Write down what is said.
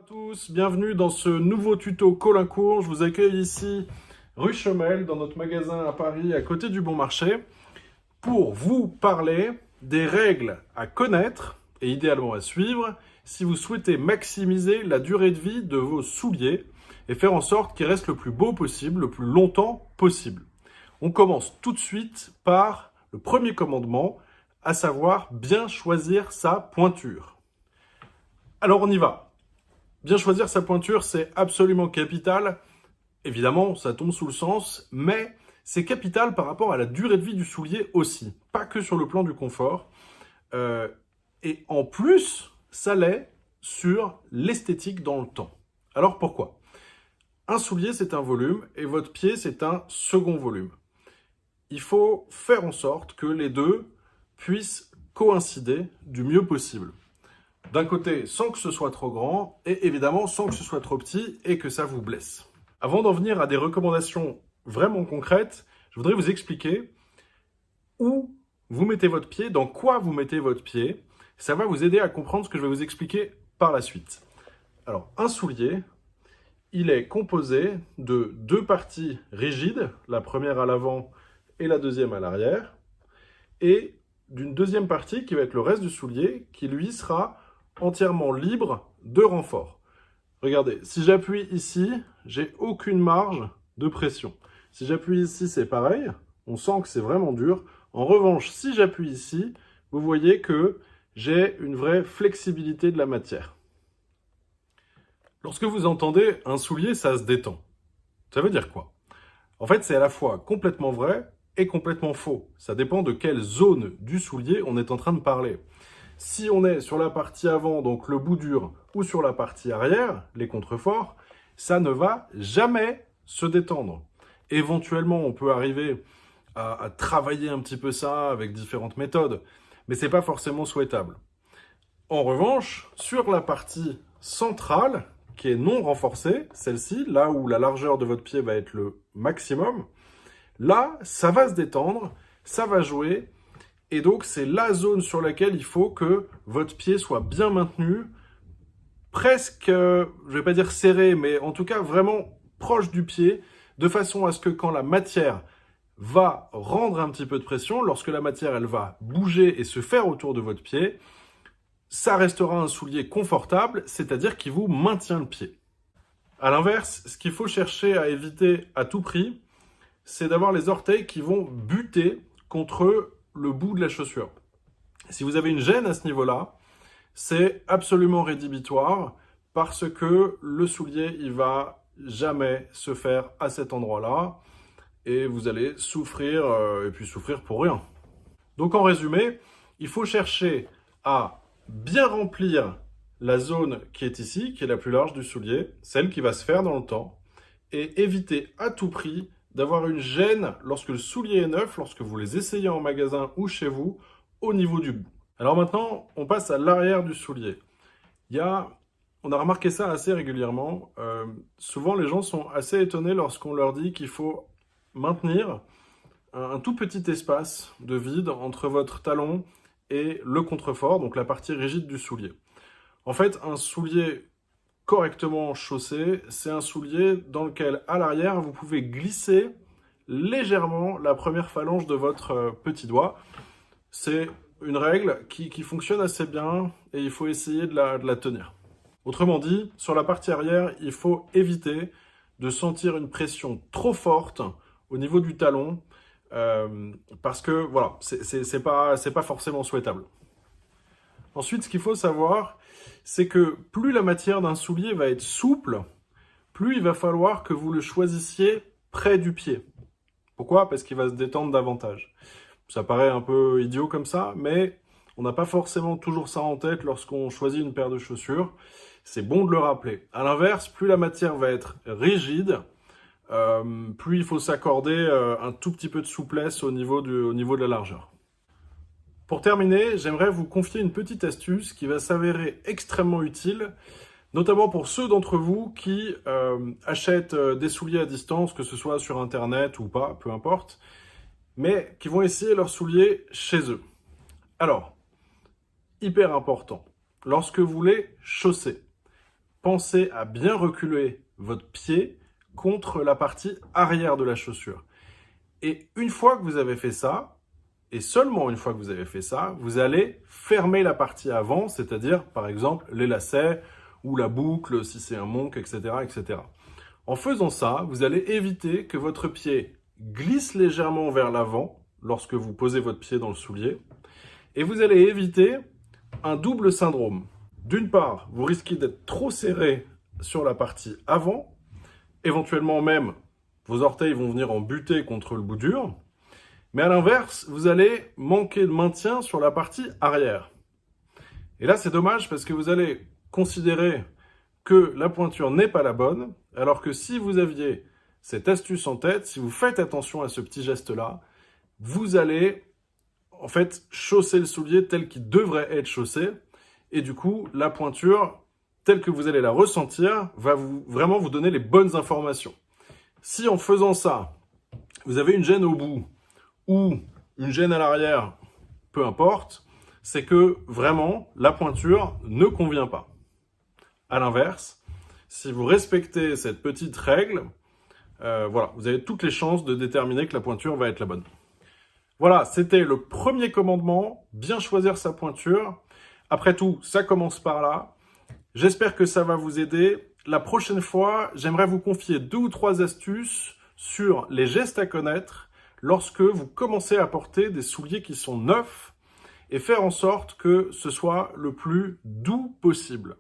À tous, bienvenue dans ce nouveau tuto Colincourt. Je vous accueille ici rue Chomel, dans notre magasin à Paris, à côté du Bon Marché, pour vous parler des règles à connaître et idéalement à suivre si vous souhaitez maximiser la durée de vie de vos souliers et faire en sorte qu'ils restent le plus beau possible, le plus longtemps possible. On commence tout de suite par le premier commandement, à savoir bien choisir sa pointure. Alors on y va. Bien choisir sa pointure, c'est absolument capital. Évidemment, ça tombe sous le sens, mais c'est capital par rapport à la durée de vie du soulier aussi, pas que sur le plan du confort. Et en plus, ça l'est sur l'esthétique dans le temps. Alors pourquoi ? Un soulier, c'est un volume, et votre pied, c'est un second volume. Il faut faire en sorte que les deux puissent coïncider du mieux possible. D'un côté, sans que ce soit trop grand, et évidemment sans que ce soit trop petit et que ça vous blesse. Avant d'en venir à des recommandations vraiment concrètes, je voudrais vous expliquer où vous mettez votre pied, dans quoi vous mettez votre pied. Ça va vous aider à comprendre ce que je vais vous expliquer par la suite. Alors, un soulier, il est composé de deux parties rigides, la première à l'avant et la deuxième à l'arrière, et d'une deuxième partie qui va être le reste du soulier, qui lui sera entièrement libre de renfort. Regardez, si j'appuie ici, j'ai aucune marge de pression. Si j'appuie ici, c'est pareil, on sent que c'est vraiment dur. En revanche, si j'appuie ici, vous voyez que j'ai une vraie flexibilité de la matière. Lorsque vous entendez un soulier, ça se détend. Ça veut dire quoi ? En fait, c'est à la fois complètement vrai et complètement faux. Ça dépend de quelle zone du soulier on est en train de parler. Si on est sur la partie avant, donc le bout dur, ou sur la partie arrière, les contreforts, ça ne va jamais se détendre. Éventuellement, on peut arriver à travailler un petit peu ça avec différentes méthodes, mais ce n'est pas forcément souhaitable. En revanche, sur la partie centrale, qui est non renforcée, celle-ci, là où la largeur de votre pied va être le maximum, là, ça va se détendre, ça va jouer. Et donc, c'est la zone sur laquelle il faut que votre pied soit bien maintenu, presque, je ne vais pas dire serré, mais en tout cas vraiment proche du pied, de façon à ce que quand la matière va rendre un petit peu de pression, lorsque la matière elle va bouger et se faire autour de votre pied, ça restera un soulier confortable, c'est-à-dire qui vous maintient le pied. À l'inverse, ce qu'il faut chercher à éviter à tout prix, c'est d'avoir les orteils qui vont buter contre le bout de la chaussure. Si vous avez une gêne à ce niveau-là, c'est absolument rédhibitoire parce que le soulier, il va jamais se faire à cet endroit-là et vous allez souffrir et puis souffrir pour rien. Donc en résumé, il faut chercher à bien remplir la zone qui est ici, qui est la plus large du soulier, celle qui va se faire dans le temps, et éviter à tout prix d'avoir une gêne lorsque le soulier est neuf, lorsque vous les essayez en magasin ou chez vous, au niveau du bout. Alors maintenant, on passe à l'arrière du soulier. On a remarqué ça assez régulièrement. Souvent, les gens sont assez étonnés lorsqu'on leur dit qu'il faut maintenir un tout petit espace de vide entre votre talon et le contrefort, donc la partie rigide du soulier. En fait, un soulier correctement chaussé, c'est un soulier dans lequel, à l'arrière, vous pouvez glisser légèrement la première phalange de votre petit doigt. C'est une règle qui fonctionne assez bien et il faut essayer de la tenir. Autrement dit, sur la partie arrière, il faut éviter de sentir une pression trop forte au niveau du talon parce que voilà, c'est pas forcément souhaitable. Ensuite, ce qu'il faut savoir, c'est que plus la matière d'un soulier va être souple, plus il va falloir que vous le choisissiez près du pied. Pourquoi ? Parce qu'il va se détendre davantage. Ça paraît un peu idiot comme ça, mais on n'a pas forcément toujours ça en tête lorsqu'on choisit une paire de chaussures. C'est bon de le rappeler. À l'inverse, plus la matière va être rigide, plus il faut s'accorder un tout petit peu de souplesse au niveau de la largeur. Pour terminer, j'aimerais vous confier une petite astuce qui va s'avérer extrêmement utile, notamment pour ceux d'entre vous qui achètent des souliers à distance, que ce soit sur Internet ou pas, peu importe, mais qui vont essayer leurs souliers chez eux. Alors, hyper important, lorsque vous les chaussez, pensez à bien reculer votre pied contre la partie arrière de la chaussure. Et une fois que vous avez fait ça, et seulement une fois que vous avez fait ça, vous allez fermer la partie avant, c'est-à-dire par exemple les lacets ou la boucle si c'est un monk, etc., etc. En faisant ça, vous allez éviter que votre pied glisse légèrement vers l'avant lorsque vous posez votre pied dans le soulier, et vous allez éviter un double syndrome. D'une part, vous risquez d'être trop serré sur la partie avant, éventuellement même, vos orteils vont venir en buter contre le bout dur, mais à l'inverse, vous allez manquer de maintien sur la partie arrière. Et là, c'est dommage parce que vous allez considérer que la pointure n'est pas la bonne, alors que si vous aviez cette astuce en tête, si vous faites attention à ce petit geste-là, vous allez en fait chausser le soulier tel qu'il devrait être chaussé, et du coup, la pointure, telle que vous allez la ressentir, va vraiment vous donner les bonnes informations. Si en faisant ça, vous avez une gêne au bout, ou une gêne à l'arrière, peu importe, c'est que vraiment, la pointure ne convient pas. À l'inverse, si vous respectez cette petite règle, voilà, vous avez toutes les chances de déterminer que la pointure va être la bonne. Voilà, c'était le premier commandement, bien choisir sa pointure. Après tout, ça commence par là. J'espère que ça va vous aider. La prochaine fois, j'aimerais vous confier 2 ou 3 astuces sur les gestes à connaître lorsque vous commencez à porter des souliers qui sont neufs et faire en sorte que ce soit le plus doux possible.